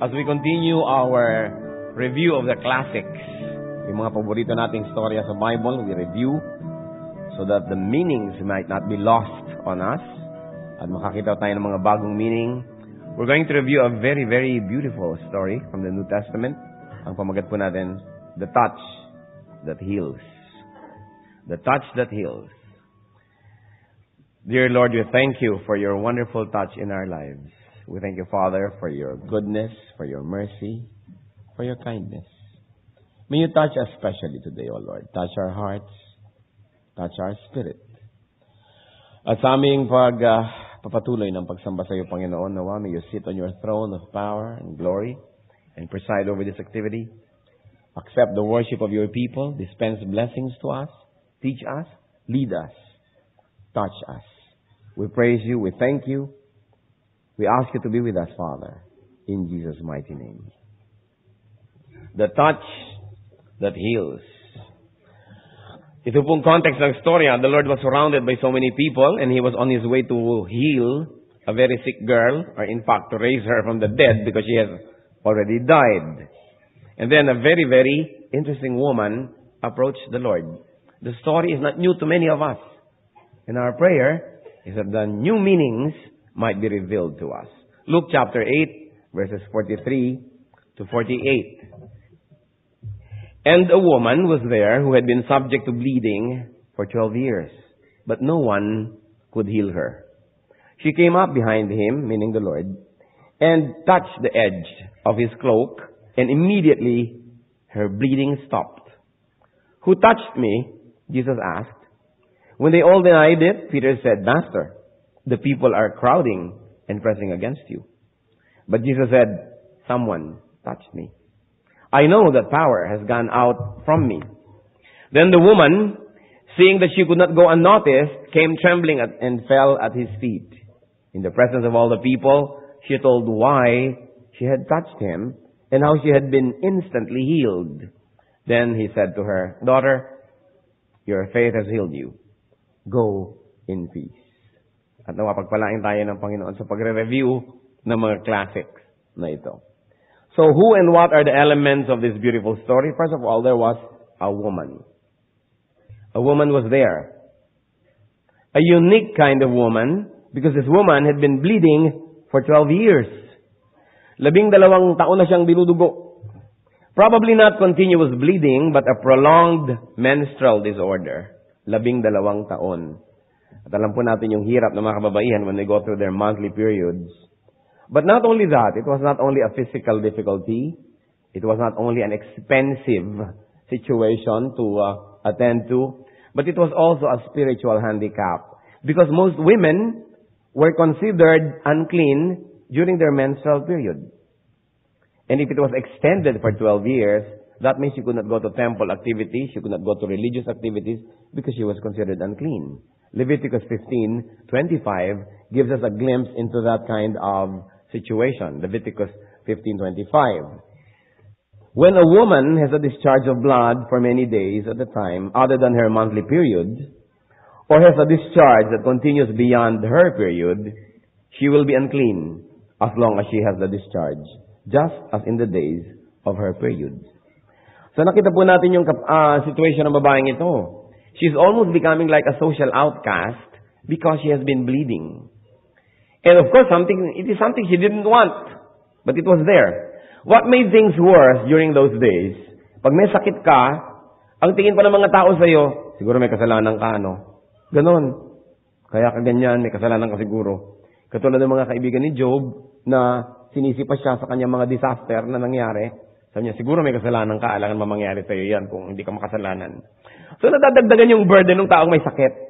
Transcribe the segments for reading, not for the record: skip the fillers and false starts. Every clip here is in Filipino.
As we continue our review of the classics, yung mga paborito nating storya sa Bible, we review so that the meanings might not be lost on us at makakita tayo ng mga bagong meaning. We're going to review a very, very beautiful story from the New Testament. Ang pamagat po natin, The Touch That Heals. The Touch That Heals. Dear Lord, we thank you for your wonderful touch in our lives. We thank you, Father, for your goodness, for your mercy, for your kindness. May you touch us especially today, O Lord. Touch our hearts, touch our spirit. At sa aming papatuloy ng pagsamba sa iyo, Panginoon, nawa, may you sit on your throne of power and glory and preside over this activity. Accept the worship of your people, dispense blessings to us, teach us, lead us, touch us. We praise you, we thank you. We ask you to be with us, Father, in Jesus' mighty name. The touch that heals. Ito pong context ng storya, the Lord was surrounded by so many people and He was on His way to heal a very sick girl, or in fact to raise her from the dead because she has already died. And then a very, very interesting woman approached the Lord. The story is not new to many of us. And our prayer is that the new meanings might be revealed to us. Luke chapter 8, verses 43 to 48. And a woman was there who had been subject to bleeding for 12 years, but no one could heal her. She came up behind him, meaning the Lord, and touched the edge of his cloak, and immediately her bleeding stopped. Who touched me? Jesus asked. When they all denied it, Peter said, Master, the people are crowding and pressing against you. But Jesus said, someone touched me. I know that power has gone out from me. Then the woman, seeing that she could not go unnoticed, came trembling and fell at his feet. In the presence of all the people, she told why she had touched him and how she had been instantly healed. Then he said to her, Daughter, your faith has healed you. Go in peace. At nawapagpalain tayo ng Panginoon sa pagre-review ng mga classics na ito. So who and what are the elements of this beautiful story? First of all, there was a woman. A woman was there. A unique kind of woman because this woman had been bleeding for 12 years. 12 taon na siyang dinudugo. Probably not continuous bleeding, but a prolonged menstrual disorder. 12 taon. At alam po natin yung hirap ng mga kababaihan when they go through their monthly periods. But not only that, it was not only a physical difficulty, it was not only an expensive situation to attend to, but it was also a spiritual handicap. Because most women were considered unclean during their menstrual period. And if it was extended for 12 years, that means she could not go to temple activities, she could not go to religious activities because she was considered unclean. Leviticus 15:25 gives us a glimpse into that kind of situation. Leviticus 15:25. When a woman has a discharge of blood for many days at a time, other than her monthly period, or has a discharge that continues beyond her period, she will be unclean as long as she has the discharge, just as in the days of her period. So nakita po natin yung situation ng babaeng ito. She's almost becoming like a social outcast because she has been bleeding. And of course, it is something she didn't want, but it was there. What made things worse during those days? Pag may sakit ka, ang tingin pa ng mga tao sa'yo, siguro may kasalanan ka, ano? Ganon. Kaya ka ganyan, may kasalanan ka siguro. Katulad ng mga kaibigan ni Job na sinisipa siya sa kanyang mga disaster na nangyari. Sabi niya, siguro may kasalanan ka, alangan mamangyari sa'yo yan kung hindi ka makasalanan. So nadadagdagan yung burden ng taong may sakit.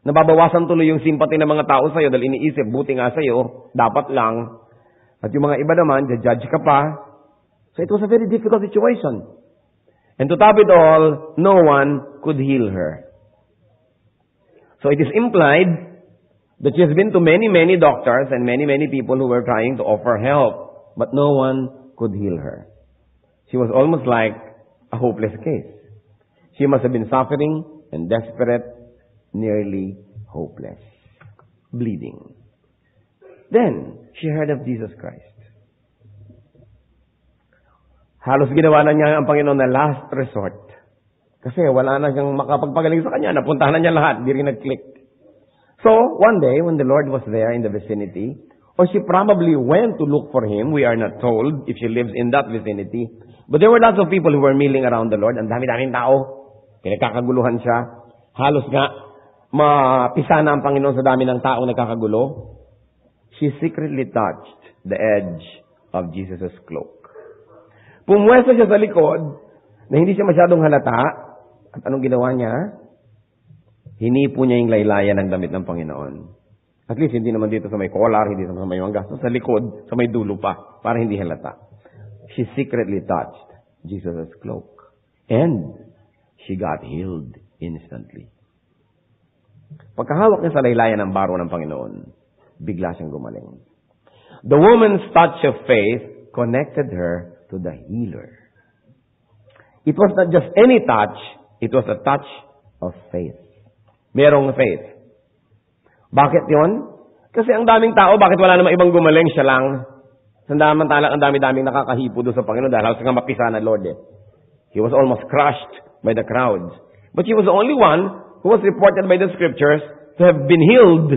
Nababawasan tuloy yung sympathy ng mga tao sa'yo dahil iniisip, buti nga sa'yo, dapat lang. At yung mga iba naman, judge ka pa. So it was a very difficult situation. And to top it all, no one could heal her. So it is implied that she has been to many, many doctors and many, many people who were trying to offer help, but no one could heal her. She was almost like a hopeless case. She must have been suffering and desperate, nearly hopeless, bleeding. Then, she heard of Jesus Christ. Halos ginawa na niya ang Panginoon na last resort. Kasi wala na siyang makapagpagaling sa kanya. Napuntahan na niya lahat. Di rin nag-click. So, one day, when the Lord was there in the vicinity, or she probably went to look for Him, we are not told if she lives in that vicinity, but there were lots of people who were milling around the Lord. Ang dami-daming tao. Pinagkakaguluhan siya. Halos nga, mapisa na ang Panginoon sa dami ng tao nagkakagulo. She secretly touched the edge of Jesus' cloak. Pumwesto siya sa likod na hindi siya masyadong halata. At anong ginawa niya? Hinipo niya yung laylayan ng damit ng Panginoon. At least hindi naman dito sa may collar, hindi sa may mangga. Sa likod, sa may dulo pa, para hindi halata. She secretly touched Jesus' cloak. And she got healed instantly. Pagkahawak niya sa laylayan ng baro ng Panginoon, bigla siyang gumaling. The woman's touch of faith connected her to the healer. It was not just any touch, it was a touch of faith. Merong faith. Bakit yon? Kasi ang daming tao, bakit wala namang ibang gumaling, siya lang? Samantala, ang dami-daming nakakahipo doon sa Panginoon dahil halos nga mapisa na Lord. He was almost crushed by the crowds. But he was the only one who was reported by the scriptures to have been healed.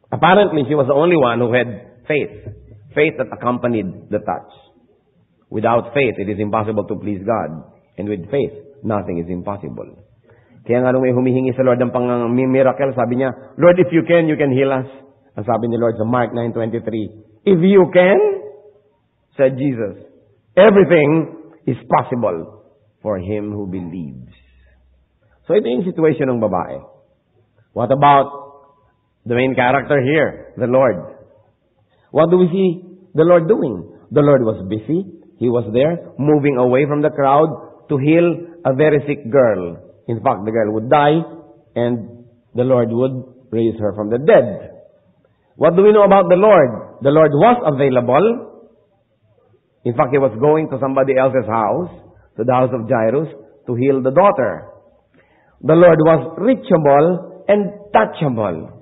Apparently, she was the only one who had faith. Faith that accompanied the touch. Without faith, it is impossible to please God. And with faith, nothing is impossible. Kaya nga nung may humihingi sa Lord ng miracle, sabi niya, Lord, if you can heal us. Ang sabi ni Lord sa Mark 9:23, if you can, said Jesus, everything is possible for him who believes. So ito yung situation ng babae. What about the main character here, the Lord? What do we see the Lord doing? The Lord was busy. He was there, moving away from the crowd to heal a very sick girl. In fact, the girl would die, and the Lord would raise her from the dead. What do we know about the Lord? The Lord was available. In fact, He was going to somebody else's house, to the house of Jairus, to heal the daughter. The Lord was reachable and touchable.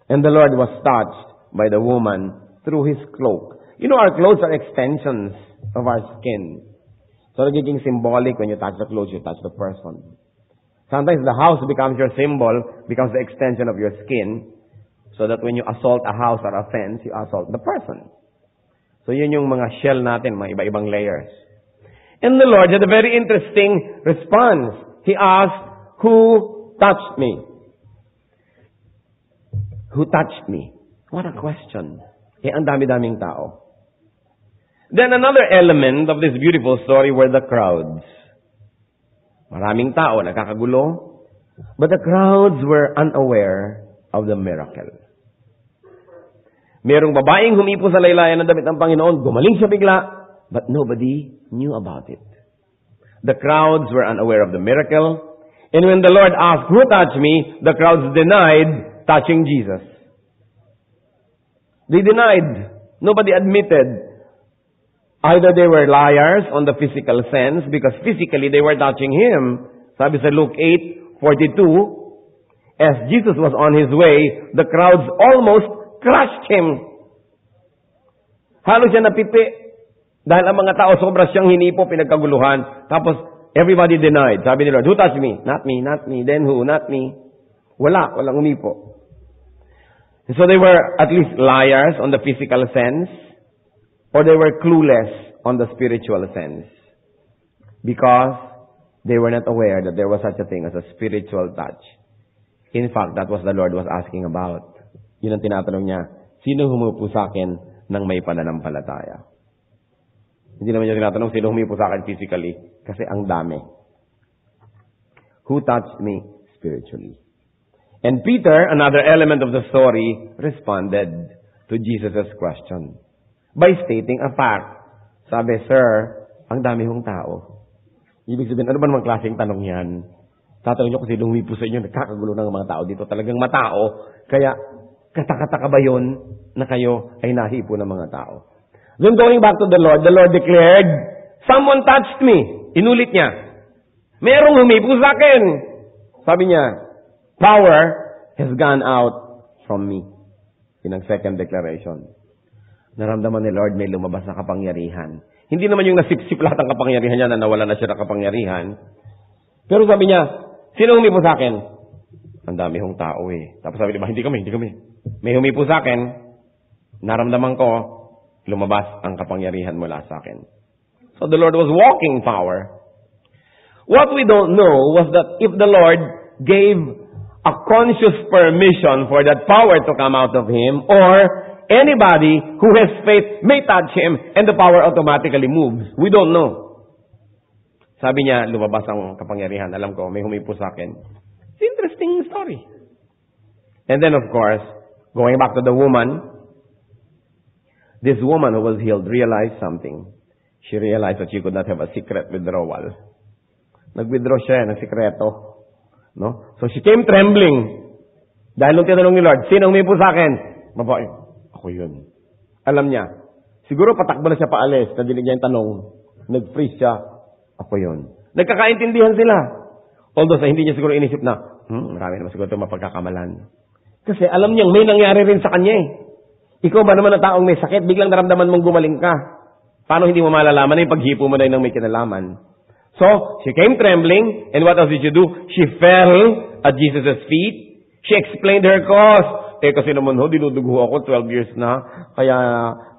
And the Lord was touched by the woman through His cloak. You know, our clothes are extensions of our skin. So, nagiging symbolic when you touch the clothes, you touch the person. Sometimes the house becomes your symbol, becomes the extension of your skin, so that when you assault a house or a fence, you assault the person. So, yun yung mga shell natin, mga iba-ibang layers. And the Lord had a very interesting response. He asked, who touched me? Who touched me? What a question. Eh, ang dami-daming tao. Then another element of this beautiful story were the crowds. Maraming tao, nakakagulo. But the crowds were unaware of the miracle. Merong babaeng humipo sa laylayan ng damit ng Panginoon, gumaling siya bigla, but nobody knew about it. The crowds were unaware of the miracle. And when the Lord asked, who touched me? The crowds denied touching Jesus. They denied. Nobody admitted. Either they were liars on the physical sense because physically they were touching Him. Sabi sa Luke 8:42, as Jesus was on His way, the crowds almost crushed Him. Halos siya napipi. Dahil ang mga tao sobra siyang hinipo, pinagkaguluhan. Tapos everybody denied. Sabi ni Lord, who touched me? Not me, not me. Then who? Not me. Walang umipo. So they were at least liars on the physical sense. Or they were clueless on the spiritual sense. Because they were not aware that there was such a thing as a spiritual touch. In fact, that was the Lord was asking about. Yun ang tinatanong niya, sino humupo sa akin ng may pananampalataya? Hindi naman niya tinatanong, sino humipo sa akin physically? Kasi ang dami. Who touched me spiritually? And Peter, another element of the story, responded to Jesus' question. By stating a fact. Sabi, Sir, ang dami hong tao. Ibig sabihin, ano ba namang klaseng tanong yan? Tatanong niyo kung sino humipo sa inyo, nagkakagulo ng mga tao dito. Talagang matao. Kaya, katakataka ba yun na kayo ay nahipo ng mga tao? Then going back to the Lord declared, someone touched me. Inulit niya. Merong humipo sa akin. Sabi niya, power has gone out from me. In ang second declaration. Naramdaman ni Lord may lumabas na kapangyarihan. Hindi naman yung nasipsip lahat ng kapangyarihan niya na nawala na siya ng kapangyarihan. Pero sabi niya, sino humipo sa akin? Ang dami hong tao eh. Tapos sabi niya, hindi kami. May humipo sa akin, naramdaman ko, lumabas ang kapangyarihan mula sa akin. So the Lord was walking power. What we don't know was that if the Lord gave a conscious permission for that power to come out of him, or anybody who has faith may touch him and the power automatically moves. We don't know. Sabi niya, lumabas ang kapangyarihan. Alam ko, may humipo sa akin. It's an interesting story. And then of course, going back to the woman, this woman who was healed realized something. She realized that she could not have a secret withdrawal. Nag-withdraw siya ng sikreto. No? So she came trembling. Dahil nung tinanong ni Lord, sino humipo sa akin? Babae, ako yun. Alam niya. Siguro patakbo na siya paalis. Nadinig niya yung tanong. Nag-freeze siya. Ako yun. Nagkakaintindihan sila. Although sa hindi niya siguro inisip na, marami naman siguro ito mapagkakamalan. Kasi alam niyang may nangyari rin sa kanya eh. Ikaw ba naman na taong may sakit, biglang naramdaman mong gumaling ka? Paano hindi mo malalaman na yung paghipo mo na yun ng may kinalaman? So, she came trembling, and what else did she do? She fell at Jesus' feet. She explained her cause. Kasi naman dinudugo ako 12 years na, kaya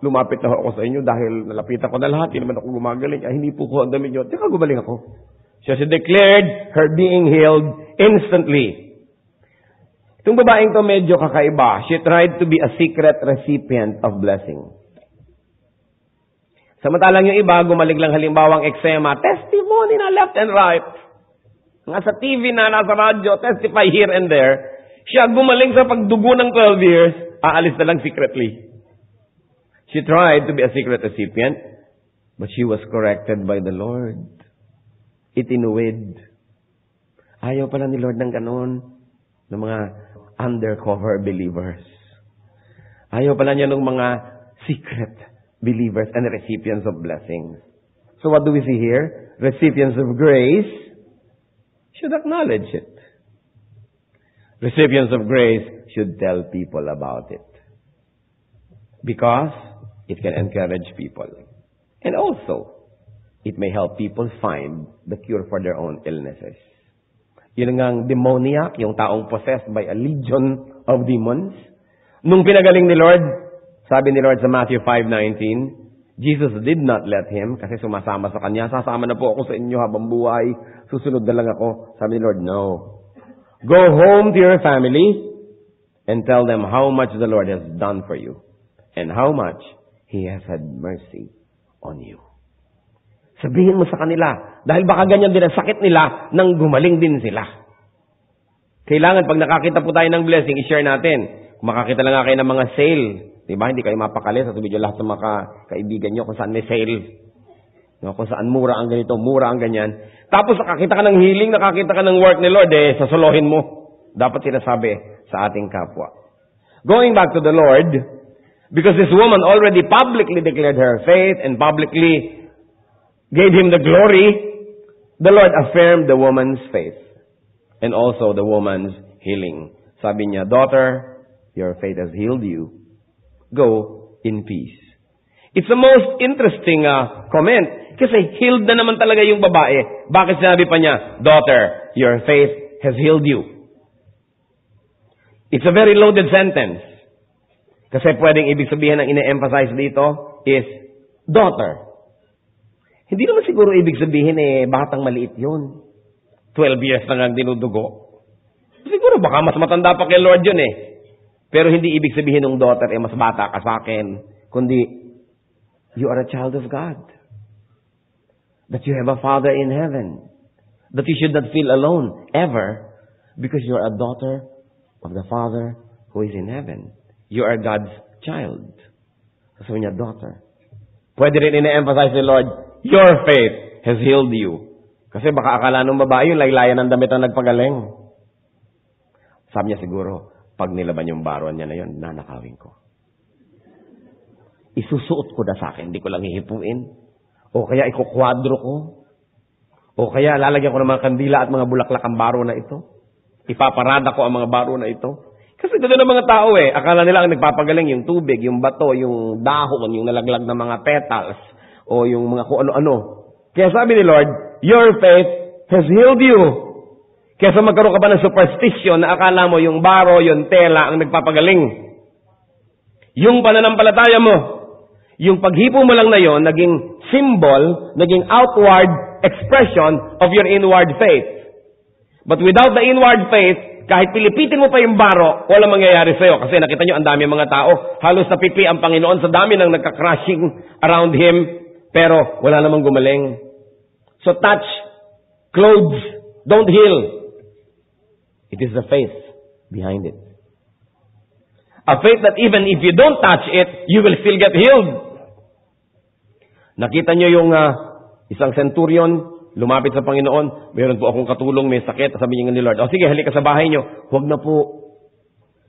lumapit na ako sa inyo dahil nalapitan ko na lahat, hindi naman ako gumagaling. Hindi po ko ang damit nyo. Teka, gumaling ako. So she declared her being healed instantly. Itong babaeng to medyo kakaiba. She tried to be a secret recipient of blessing. Samantalang yung iba, gumaling lang halimbawang eksema, testimony na left and right. Nasa TV na, nasa radyo, testify here and there. Siya gumaling sa pagdugo ng 12 years, aalis na lang secretly. She tried to be a secret recipient, but she was corrected by the Lord. Itinuwid. Ayaw pala ni Lord ng ganon, ng mga undercover believers. Ayaw pala niya ng mga secret believers and recipients of blessings. So what do we see here? Recipients of grace should acknowledge it. Recipients of grace should tell people about it. Because it can encourage people. And also, it may help people find the cure for their own illnesses. Yun ang demoniac, yung taong possessed by a legion of demons. Nung pinagaling ni Lord, sabi ni Lord sa Matthew 5:19, Jesus did not let him, kasi sumasama sa kanya, sasama na po ako sa inyo habang buhay, susunod na lang ako. Sabi ni Lord, no. Go home to your family and tell them how much the Lord has done for you and how much He has had mercy on you. Sabihin mo sa kanila, dahil baka ganyan din ang sakit nila nang gumaling din sila. Kailangan pag nakakita po tayo ng blessing, i-share natin. Kung makakita lang nga kayo ng mga sale, diba? Hindi kayo mapakali. Sasabihin nyo lahat ng mga kaibigan nyo kung saan may sale. No? Kung saan mura ang ganito, mura ang ganyan. Tapos nakakita ka ng healing, nakakita ka ng work ni Lord, sasolohin mo. Dapat sinasabi sa ating kapwa. Going back to the Lord, because this woman already publicly declared her faith and publicly gave Him the glory, the Lord affirmed the woman's faith and also the woman's healing. Sabi niya, daughter, your faith has healed you. Go in peace. It's the most interesting comment. Kasi healed na naman talaga yung babae. Bakit sinabi pa niya, daughter, your faith has healed you? It's a very loaded sentence. Kasi pwedeng ibig sabihin ng ine-emphasize dito is daughter. Hindi naman siguro ibig sabihin batang maliit yun. 12 years na nga dinudugo. Siguro baka mas matanda pa kay Lord yun Pero hindi ibig sabihin ng daughter mas bata ka sa akin. Kundi, you are a child of God. That you have a Father in heaven. That you should not feel alone, ever. Because you are a daughter of the Father who is in heaven. You are God's child. Sabi niya, daughter. Pwede rin ina-emphasize ni Lord, your faith has healed you. Kasi baka akala ng babae yung laylayan ng damit ang nagpagaling. Sabi niya siguro, pag nilaban yung baron niya na yun, nanakawin ko. Isusuot ko na sa akin, hindi ko lang hihipuin. O kaya ikukwadro ko. O kaya lalagyan ko ng mga kandila at mga bulaklak ang baro na ito. Ipaparada ko ang mga baro na ito. Kasi gano'n ang mga tao akala nila ang nagpapagaling yung tubig, yung bato, yung dahon, yung nalaglag na mga petals, o yung mga kung ano-ano. Kaya sabi ni Lord, your faith has healed you. Kaya magkaroon ka ba ng superstition na akala mo yung baro, yung tela ang nagpapagaling. Yung pananampalataya mo, yung paghipo mo lang na yon, naging symbol, naging outward expression of your inward faith. But without the inward faith, kahit pilipitin mo pa yung baro, walang mangyayari sa'yo. Kasi nakita nyo, ang dami mga tao. Halos napipi ang Panginoon sa dami ng nagka-crushing around Him. Pero wala namang gumaling. So touch, clothes, don't heal. It is the faith behind it. A faith that even if you don't touch it, you will still get healed. Nakita nyo yung isang centurion, lumapit sa Panginoon, meron po akong katulong, may sakit. Sabi niya ni Lord, sige, halika sa bahay niyo. Huwag na po.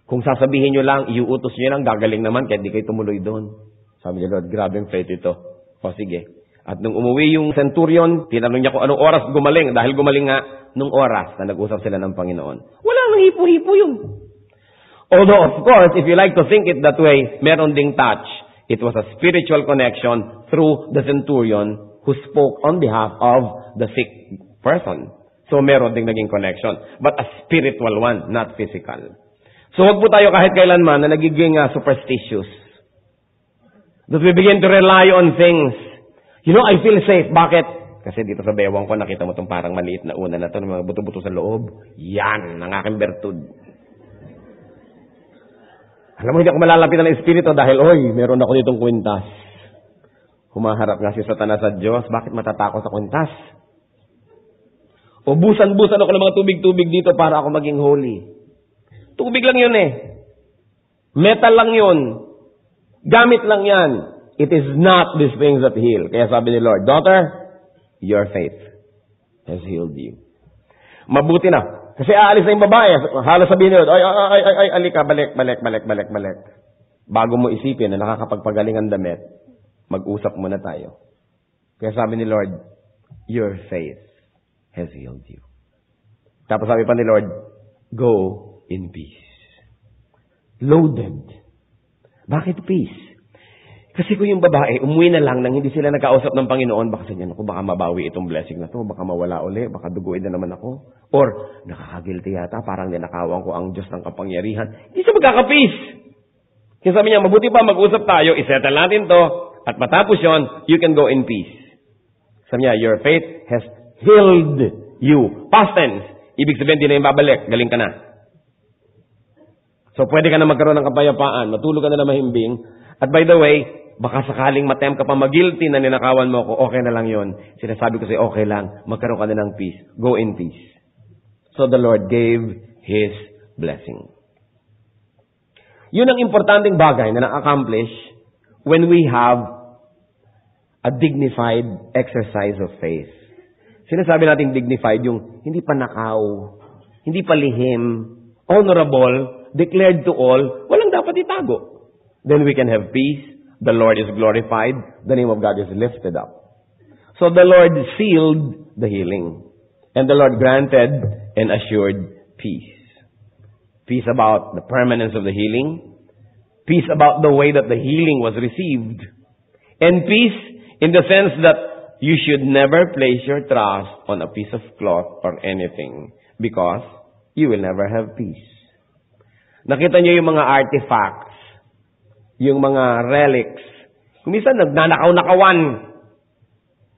Kung sasabihin niyo lang, iuutos niyo lang, gagaling naman, kahit di kayo tumuloy doon. Sabi ni Lord, grabing faith ito. Sige. At nung umuwi yung centurion, tinanong niya kung anong oras gumaling. Dahil gumaling nga nung oras na nag-usap sila ng Panginoon. Wala nang hipo-hipo yun. Although, of course, if you like to think it that way, meron ding touch. It was a spiritual connection through the centurion who spoke on behalf of the sick person. So, meron ding naging connection. But a spiritual one, not physical. So, wag po tayo kahit kailanman na nagiging superstitious. That we begin to rely on things. I feel safe. Bakit? Kasi dito sa bewang ko, nakita mo itong parang maliit na una na ito, ng mga buto-buto sa loob. Yan, ang aking bertud. Alam mo, hindi ako malalapit ng Espiritu dahil, meron ako ditong kwintas. Humaharap nga si Satanas sa Diyos. Bakit matatakot sa kwintas? O busan-busan ako ng mga tubig-tubig dito para ako maging holy. Tubig lang yun Metal lang yun. Gamit lang yan. It is not these things that heal. Kaya sabi ni Lord, daughter, your faith has healed you. Mabuti na. Kasi aalis na yung babae. Halos sabihin ni Lord, alika, balik. Bago mo isipin na nakakapagpagaling ang damit, mag-usap muna tayo. Kaya sabi ni Lord, your faith has healed you. Tapos sabi pa ni Lord, go in peace. Loaded. Bakit peace? Kasi kung yung babae, umuwi na lang nang hindi sila nagkausap ng Panginoon, baka sabihin ako, baka mabawi itong blessing na to, baka mawala uli, baka duguin na naman ako. Or, nakakagilty yata, parang ninakawan ko ang Diyos ng kapangyarihan. Hindi siya magkaka-peace. Kaya sabi niya, mabuti pa mag-usap tayo, isettle natin to, at matapos yon, you can go in peace. Sabi niya, your faith has healed you. Past tense. Ibig sabihin, di na yung babalik. Galing ka na. So, pwede ka na magkaroon ng kapayapaan. Matulog ka na mahimbing. At by the way, baka sakaling matem ka pa mag-guilty na ninakawan mo ako, okay na lang yon. Sinasabi ko sa'yo, okay lang. Magkaroon ka na ng peace. Go in peace. So, the Lord gave His blessing. Yun ang importanteng bagay na na-accomplish when we have a dignified exercise of faith. Sinasabi natin dignified, yung hindi pa nakaw, hindi pa lihim, honorable, declared to all, walang dapat itago. Then we can have peace, the Lord is glorified, the name of God is lifted up. So the Lord sealed the healing, and the Lord granted and assured peace. Peace about the permanence of the healing, peace about the way that the healing was received, and peace in the sense that you should never place your trust on a piece of cloth or anything because you will never have peace. Nakita niyo yung mga artifacts, yung mga relics. Minsan nagnanakaw-nakawan.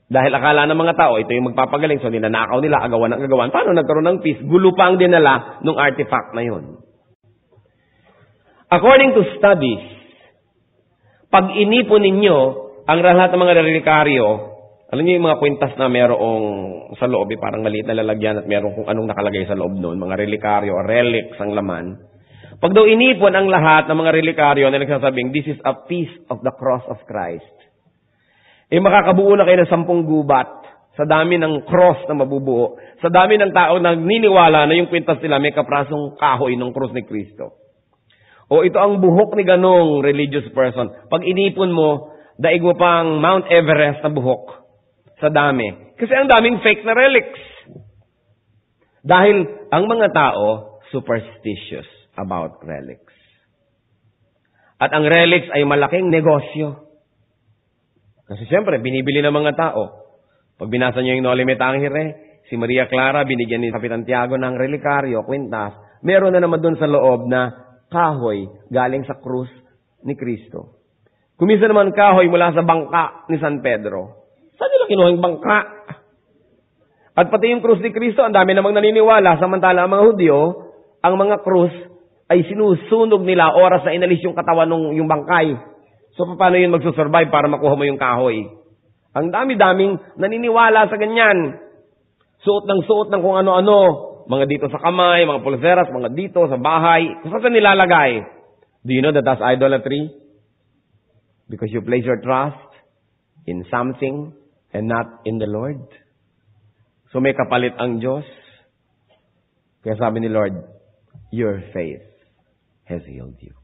Dahil akala ng mga tao, ito yung magpapagaling, so ninanakaw nila, agawan ng agawan. Paano nagkaroon ng peace? Gulo pa ang dinala ng artifact na yun. According to studies, pag inipon ninyo ang lahat ng mga relikaryo, alam niyo yung mga kwintas na merong sa loob, parang maliit na lalagyan at merong kung anong nakalagay sa loob noon, mga relikaryo o relics ang laman. Pag daw inipon ang lahat ng mga relikaryo na nagsasabing, this is a piece of the cross of Christ. Makakabuo na kayo ng 10 gubat sa dami ng cross na mabubuo, sa dami ng tao na niniwala na yung kwintas nila may kaprasong kahoy ng cross ni Kristo. O ito ang buhok ni ganong religious person. Pag inipon mo, daig mo pang Mount Everest na buhok sa dami. Kasi ang daming fake na relics. Dahil ang mga tao, superstitious. about relics. At ang relics ay malaking negosyo. Kasi siyempre, binibili ng mga tao. Pag binasa niyo yung Noli Me Tangere, si Maria Clara, binigyan ni Kapitan Tiago ng relikaryo, kwintas. Meron na naman doon sa loob na kahoy galing sa krus ni Kristo. Kumisa naman kahoy mula sa bangka ni San Pedro. Saan nila kinuha yung bangka? At pati yung krus ni Kristo, ang dami namang naniniwala. Samantala ang mga Hudyo, ang mga krus ay sinusunog nila oras na inalis yung katawan ng yung bangkay. So paano yun magsusurvive para makuha mo yung kahoy? Ang dami-daming naniniwala sa ganyan. Suot ng kung ano-ano. Mga dito sa kamay, mga pulseras, mga dito sa bahay. Kung saan nilalagay? Do you know that that's idolatry? Because you place your trust in something and not in the Lord. So may kapalit ang Diyos. Kaya sabi ni Lord, your faith has healed you.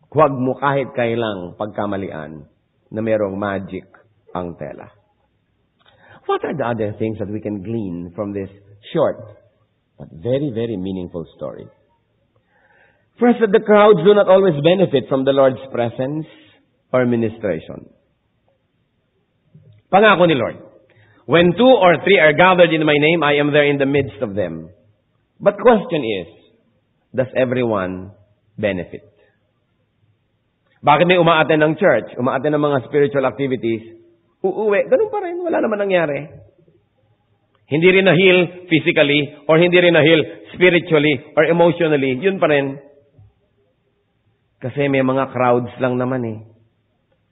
Huwag mo kahit kailang pagkamalian na mayroong magic ang tela. What are the other things that we can glean from this short but very, very meaningful story? First, that the crowds do not always benefit from the Lord's presence or ministration. Pangako ni Lord, when 2 or 3 are gathered in my name, I am there in the midst of them. But question is, does everyone benefit? Bakit may umaattend ng church, umaattend ng mga spiritual activities, uuwi, ganun pa rin, wala naman nangyari. Hindi rin na-heal physically, or hindi rin na-heal spiritually, or emotionally, yun pa rin. Kasi may mga crowds lang naman eh.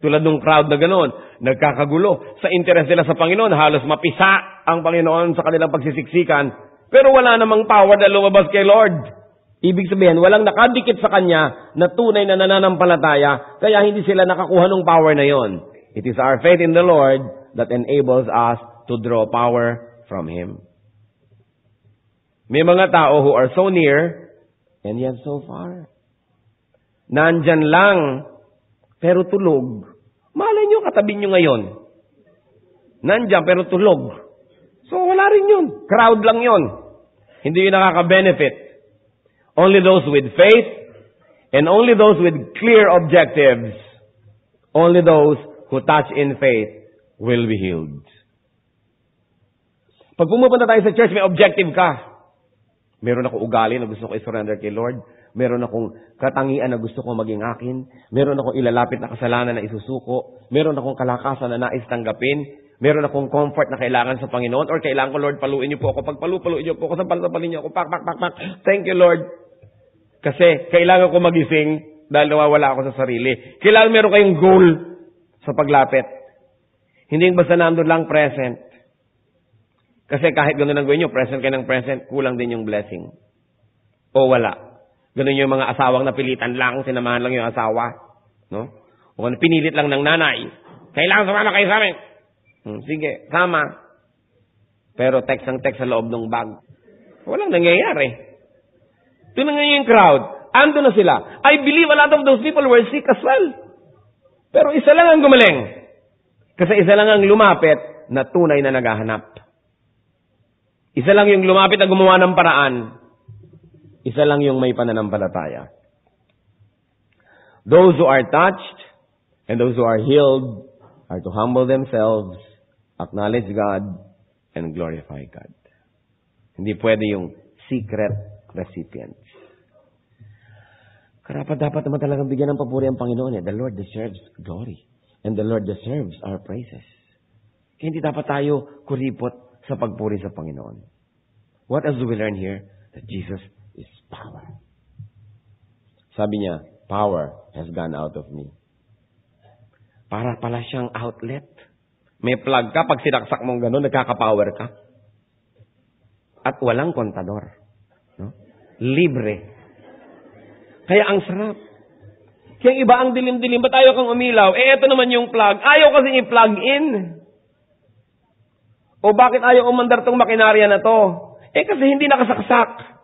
Tulad ng crowd na gano'n, nagkakagulo. Sa interes nila sa Panginoon, halos mapisa ang Panginoon sa kanilang pagsisiksikan. Pero wala namang power na lumabas kay Lord. Ibig sabihin, walang nakadikit sa Kanya na tunay na nananampalataya, kaya hindi sila nakakuha ng power na yon. It is our faith in the Lord that enables us to draw power from Him. May mga tao who are so near, and yet so far. Nandyan lang, pero tulog. Malay nyo, katabi nyo ngayon. Nandyan, pero tulog. So, wala rin yun. Crowd lang yun. Hindi yun nakaka-benefit. Only those with faith, and only those with clear objectives, only those who touch in faith will be healed. Pag pumupunta tayo sa church, may objective ka. Meron akong ugali na gusto ko i-surrender kay Lord. Meron akong katangian na gusto kong maging akin. Meron akong ilalapit na kasalanan na isusuko. Meron akong kalakasan na nais tanggapin. Meron akong comfort na kailangan sa Panginoon. Or kailangan ko, Lord, paluin niyo po ako. Pag paluin niyo po ako, sampal-sampalin niyo ako. Pak. Thank you, Lord. Kasi kailangan ko magising dahil nawawala ako sa sarili. Kailangan meron kayong goal sa paglapit. Hindi yung basta nandun lang present. Kasi kahit gano'n ang gawin nyo, present kayo ng present, kulang din yung blessing. O wala. Ganun yung mga asawang napilitan lang, sinamahan lang yung asawa. No? O kung pinilit lang ng nanay, kailangan sumama kayo sa amin. Sige, sama. Pero text sa loob ng bag. Walang nangyayari. Ito na ngayon yung crowd. Ando na sila. I believe a lot of those people were sick as well. Pero isa lang ang gumaling. Kasi isa lang ang lumapit na tunay na naghahanap. Isa lang yung lumapit na gumawa ng paraan. Isa lang yung may pananampalataya. Those who are touched and those who are healed are to humble themselves, acknowledge God, and glorify God. Hindi pwede yung secret recipients. Karapat dapat naman talagang bigyan ng papuri ang Panginoon. The Lord deserves glory. And the Lord deserves our praises. Kaya hindi dapat tayo kuripot sa pagpuri sa Panginoon. What else do we learn here? That Jesus is power. Sabi niya, power has gone out of me. Para pala siyang outlet. May plug ka, pag sinaksak mong gano'n, nagkaka-power ka. At walang kontador. No? Libre. Kaya ang sarap. Kaya iba ang dilim-dilim. Ba't ayaw kang umilaw? Eto naman yung plug. Ayaw kasi i-plug in. O bakit ayaw umandar tong makinarya na to? Kasi hindi nakasaksak.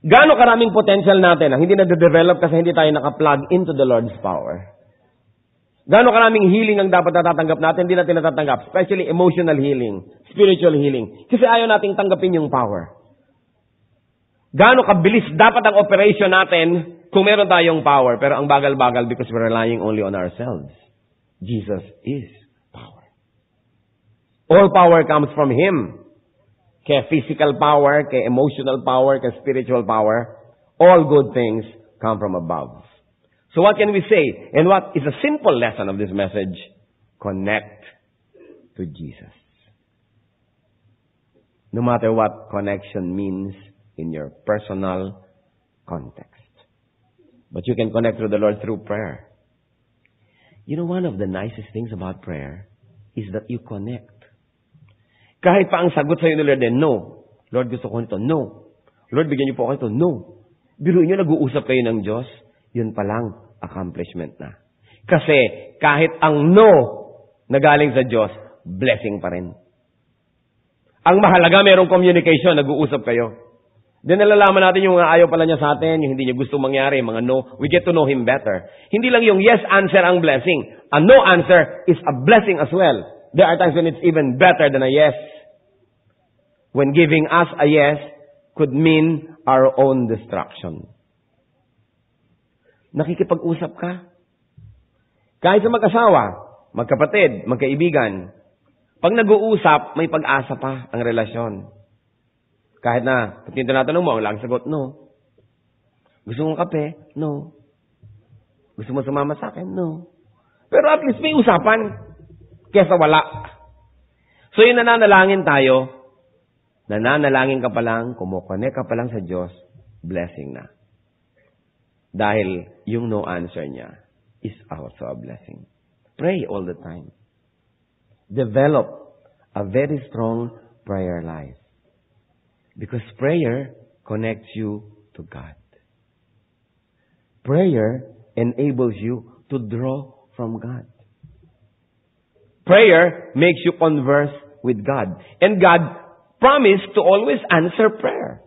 Gaano karaming potential natin ang hindi na-develop kasi hindi tayo naka-plug into the Lord's power. Gaano karaming healing ang dapat natatanggap natin, hindi natin natatanggap. Especially emotional healing, spiritual healing. Kasi ayaw nating tanggapin yung power. Gaano kabilis dapat ang operation natin kung meron tayong power. Pero ang bagal-bagal because we're relying only on ourselves. Jesus is power. All power comes from Him. Kaya physical power, kaya emotional power, kaya spiritual power, all good things come from above. So what can we say? And what is a simple lesson of this message? Connect to Jesus. No matter what connection means in your personal context. But you can connect to the Lord through prayer. You know, one of the nicest things about prayer is that you connect. Kahit pa ang sagot sa'yo ni Lord, no. Lord, gusto ko nito. No. Lord, bigyan niyo po ako nito. No. Biruin niyo, nag-uusap kayo ng Diyos. Yun pa lang, accomplishment na. Kasi, kahit ang no na galing sa Diyos, blessing pa rin. Ang mahalaga, merong communication, nag-uusap kayo. Then nalalaman natin yung mga ayaw pala niya sa atin, yung hindi niya gusto mangyari, mga no. We get to know Him better. Hindi lang yung yes answer ang blessing. A no answer is a blessing as well. There are times when it's even better than a yes. When giving us a yes could mean our own destruction. Nakikipag-usap ka. Kahit sa mag-asawa, magkapatid, magkaibigan, pag nag-uusap, may pag-asa pa ang relasyon. Kahit na, pag tinatanong mo, ang lang sagot, no. Gusto mong kape? No. Gusto mo sumama sa akin? No. Pero at least may usapan. Kesa wala. So yung nananalangin tayo, nananalangin ka pa lang, kumukonek ka pa lang sa Diyos, blessing na. Dahil yung no answer niya is also a blessing. Pray all the time. Develop a very strong prayer life. Because prayer connects you to God. Prayer enables you to draw from God. Prayer makes you converse with God. And God promised to always answer prayer.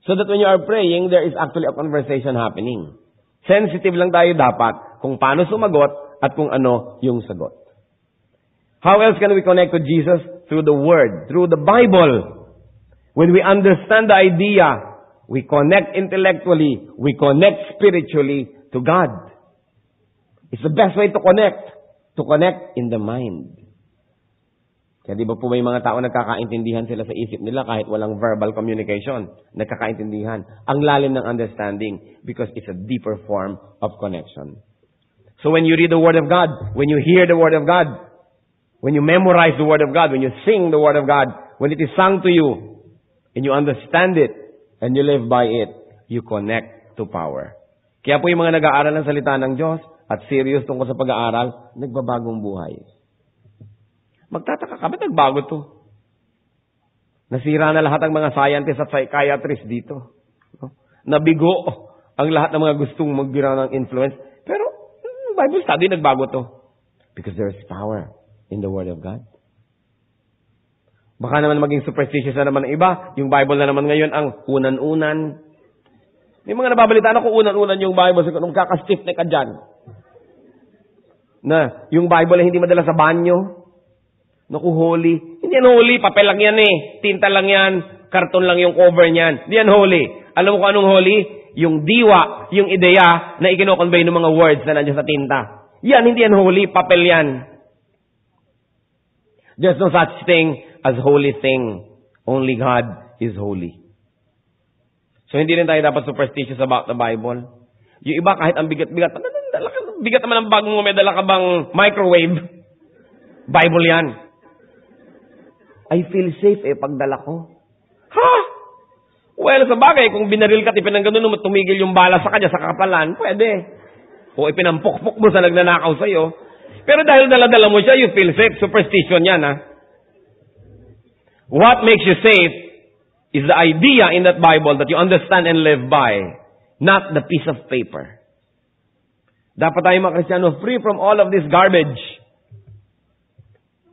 So that when you are praying, there is actually a conversation happening. Sensitive lang tayo dapat kung paano sumagot at kung ano yung sagot. How else can we connect to Jesus? Through the Word, through the Bible. When we understand the idea, we connect intellectually, we connect spiritually to God. It's the best way to connect in the mind. Kaya di ba po may mga tao nagkakaintindihan sila sa isip nila kahit walang verbal communication. Nagkakaintindihan. Ang lalim ng understanding because it's a deeper form of connection. So when you read the Word of God, when you hear the Word of God, when you memorize the Word of God, when you sing the Word of God, when it is sung to you, and you understand it, and you live by it, you connect to power. Kaya po yung mga nag-aaral ng salita ng Diyos, at serious tungkol sa pag-aaral, nagbabagong buhay. Magtataka ka, ba't nagbago to? Nasira na lahat ang mga scientists at psychiatrists dito. Nabigo ang lahat ng mga gustong magbira ng influence. Pero, Bible study, nagbago to. Because there is power in the Word of God. Baka naman maging superstitious na naman ang iba. Yung Bible na naman ngayon ang unan-unan. May mga nababalitaan ako unan-unan yung Bible. So, kung kakastiff na ka dyan. Na yung Bible ay hindi madala sa banyo. Naku, holy. Hindi yan holy. Papel lang yan eh. Tinta lang yan. Karton lang yung cover niyan. Hindi yan holy. Alam mo kung anong holy? Yung diwa, yung ideya na ikinoconvey ng mga words na nandiyan sa tinta. Yan, hindi yan holy. Papel yan. There's no such thing as holy thing. Only God is holy. So hindi rin tayo dapat superstitious about the Bible. Yung iba kahit ang bigat-bigat, bigat naman ang bagong mo, may dala ka bang microwave? Bible yan. I feel safe pagdala ko. Ha? Well, sa bagay, kung binaril ka, ipinangganon mo, tumigil yung bala sa kanya, sa kapalan, pwede. O ipinampok-pok mo sa nagnanakaw sa'yo. Pero dahil dala-dala mo siya, you feel safe. Superstition yan, ha? What makes you safe is the idea in that Bible that you understand and live by, not the piece of paper. Dapat tayo mga Kristiyano free from all of this garbage.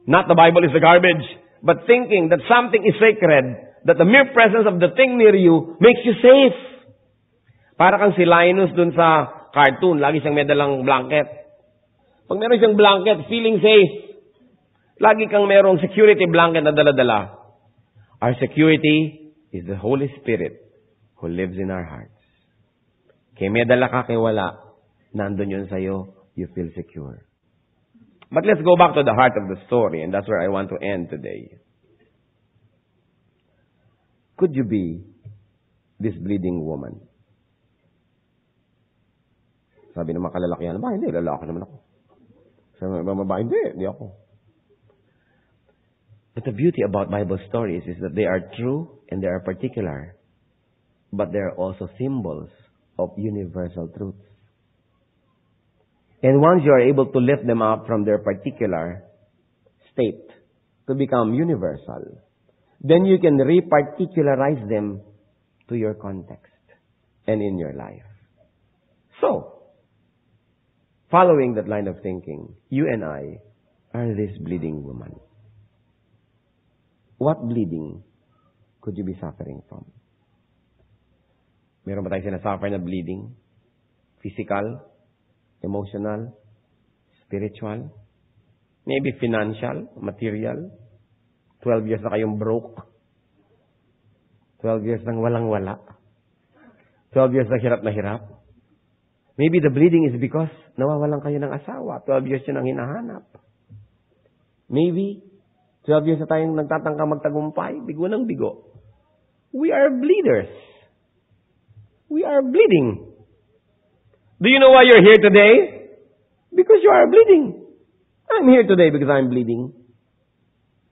Not the Bible is the garbage, but thinking that something is sacred, that the mere presence of the thing near you makes you safe. Para kang si Linus dun sa cartoon, lagi siyang may dalang blanket. Pag meron siyang blanket, feeling safe. Lagi kang merong security blanket na dala-dala. Our security is the Holy Spirit who lives in our hearts. Kaya may dala ka, kaya wala. Nandun yun sa'yo, you feel secure. But let's go back to the heart of the story, and that's where I want to end today. Could you be this bleeding woman? Sabi ng mga kalalakihan, ba, hindi, lalaki naman ako. Sabi ng mga babae, hindi ako. But the beauty about Bible stories is that they are true and they are particular, but they are also symbols of universal truths. And once you are able to lift them up from their particular state to become universal, then you can reparticularize them to your context and in your life. So, following that line of thinking, you and I are this bleeding woman. What bleeding could you be suffering from? Meron ba tayong sinasuffer na bleeding? Physical? Emotional? Spiritual? Maybe financial? Material? 12 years na kayong broke? 12 years nang walang-wala? 12 years na hirap? Maybe the bleeding is because nawawalan kayo ng asawa. 12 years yun ang hinahanap. Maybe 12 years na tayong nagtatangka magtagumpay. Bigo ng bigo. We are bleeders. We are bleeding. Do you know why you're here today? Because you are bleeding. I'm here today because I'm bleeding.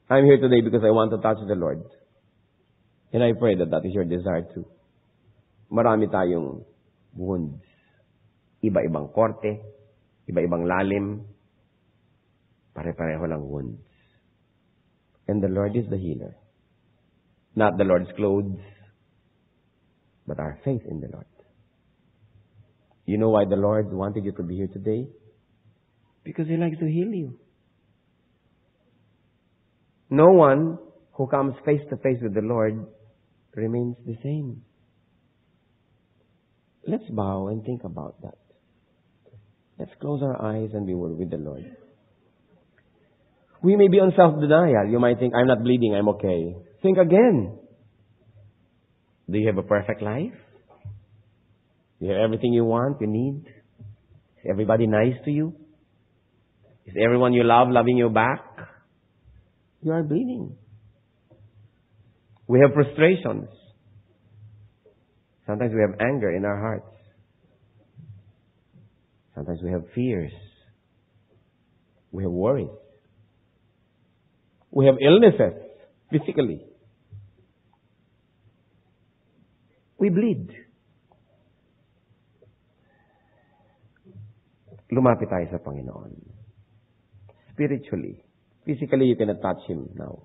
I'm here today because I want to touch the Lord. And I pray that that is your desire too. Marami tayong wounds. Iba-ibang korte, iba-ibang lalim, pare-pareho lang wounds. And the Lord is the healer. Not the Lord's clothes, but our faith in the Lord. You know why the Lord wanted you to be here today? Because He likes to heal you. No one who comes face to face with the Lord remains the same. Let's bow and think about that. Let's close our eyes and be with the Lord. We may be on self-denial. You might think, I'm not bleeding, I'm okay. Think again. Do you have a perfect life? Do you have everything you want, you need? Is everybody nice to you? Is everyone you love loving you back? You are bleeding. We have frustrations. Sometimes we have anger in our hearts. Sometimes we have fears. We have worries. We have illnesses physically. We bleed. Lumapit tayo sa Panginoon. Spiritually. Physically, you cannot touch Him now.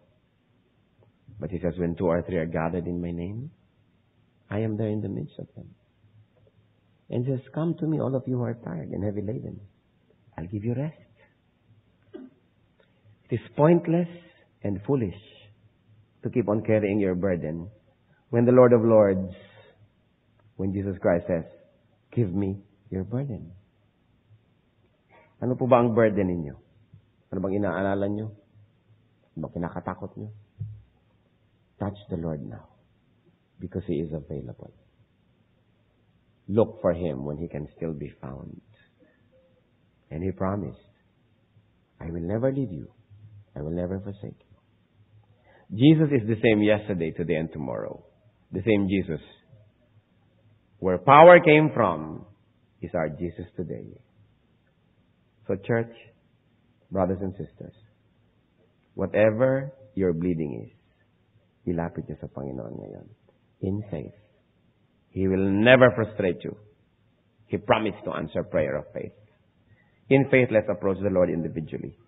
But He says, when 2 or 3 are gathered in my name, I am there in the midst of them. And He says, come to me, all of you who are tired and heavy laden. I'll give you rest. It is pointless and foolish to keep on carrying your burden when the Lord of Lords, when Jesus Christ says, give me your burden. Ano po ba ang burden ninyo? Ano bang inaalala nyo? Ano bang kinakatakot nyo? Touch the Lord now because He is available. Look for Him when He can still be found. And He promised, I will never leave you. I will never forsake you. Jesus is the same yesterday, today, and tomorrow. The same Jesus. Where power came from is our Jesus today. So church, brothers and sisters, whatever your bleeding is, ilapit niyo sa Panginoon ngayon. In faith. He will never frustrate you. He promised to answer prayer of faith. In faith, let's approach the Lord individually,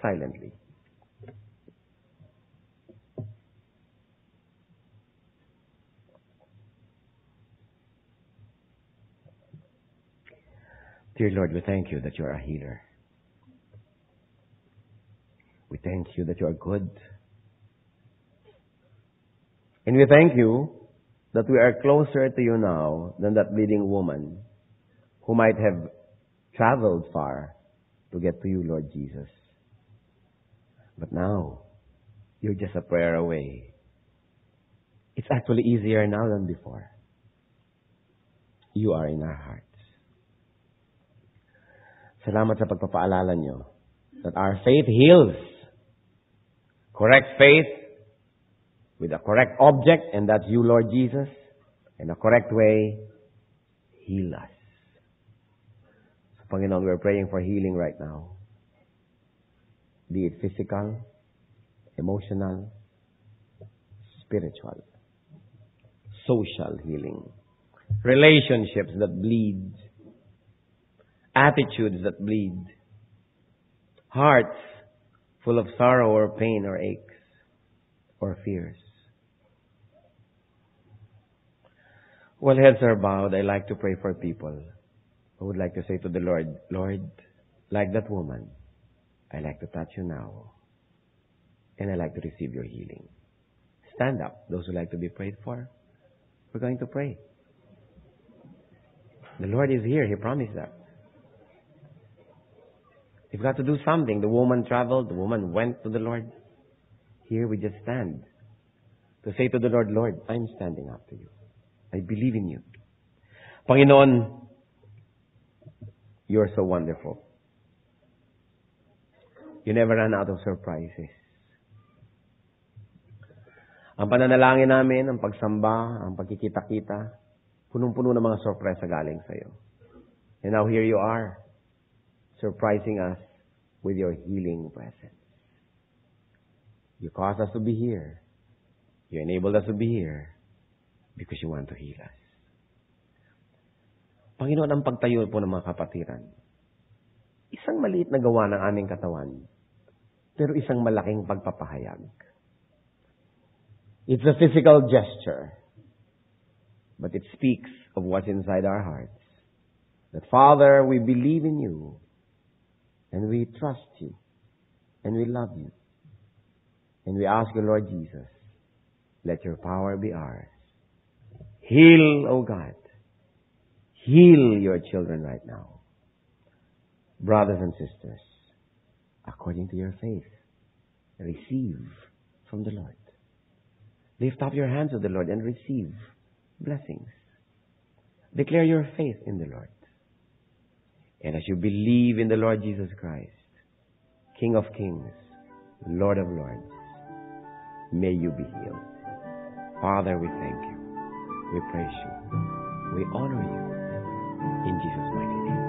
silently. Dear Lord, we thank you that you are a healer. We thank you that you are good. And we thank you that we are closer to you now than that bleeding woman who might have traveled far to get to you, Lord Jesus. But now, you're just a prayer away. It's actually easier now than before. you are in our hearts. Salamat sa pagpapaalala nyo that our faith heals. Correct faith with a correct object, and that's you, Lord Jesus, in a correct way, heal us. So, Panginoon, we're praying for healing right now. Be it physical, emotional, spiritual, social healing, relationships that bleed, attitudes that bleed, hearts full of sorrow or pain or aches or fears. While heads are bowed, I like to pray for people who would like to say to the Lord, Lord, like that woman, I like to touch you now, and I like to receive your healing. Stand up, those who like to be prayed for. We're going to pray. The Lord is here. He promised that. You've got to do something. The woman traveled. The woman went to the Lord. Here we just stand to say to the Lord, Lord, I'm standing up to you. I believe in you. Panginoon, you're so wonderful. You never run out of surprises. Ang pananalangin namin, ang pagsamba, ang pagkikita-kita, punong-puno ng mga sorpresa galing sa iyo. And now here you are, surprising us with your healing presence. You caused us to be here. You enabled us to be here because you want to heal us. Panginoon, ang pagtayo po ng mga kapatiran, isang maliit na gawa ng aming katawan, pero isang malaking pagpapahayag. It's a physical gesture, but it speaks of what's inside our hearts. That, Father, we believe in you, and we trust you, and we love you. And we ask you, Lord Jesus, let your power be ours. Heal, O God. Heal your children right now. Brothers and sisters, according to your faith, receive from the Lord. Lift up your hands to the Lord and receive blessings. Declare your faith in the Lord. And as you believe in the Lord Jesus Christ, King of kings, Lord of lords, may you be healed. Father, we thank you. We praise you. We honor you. In Jesus' mighty name.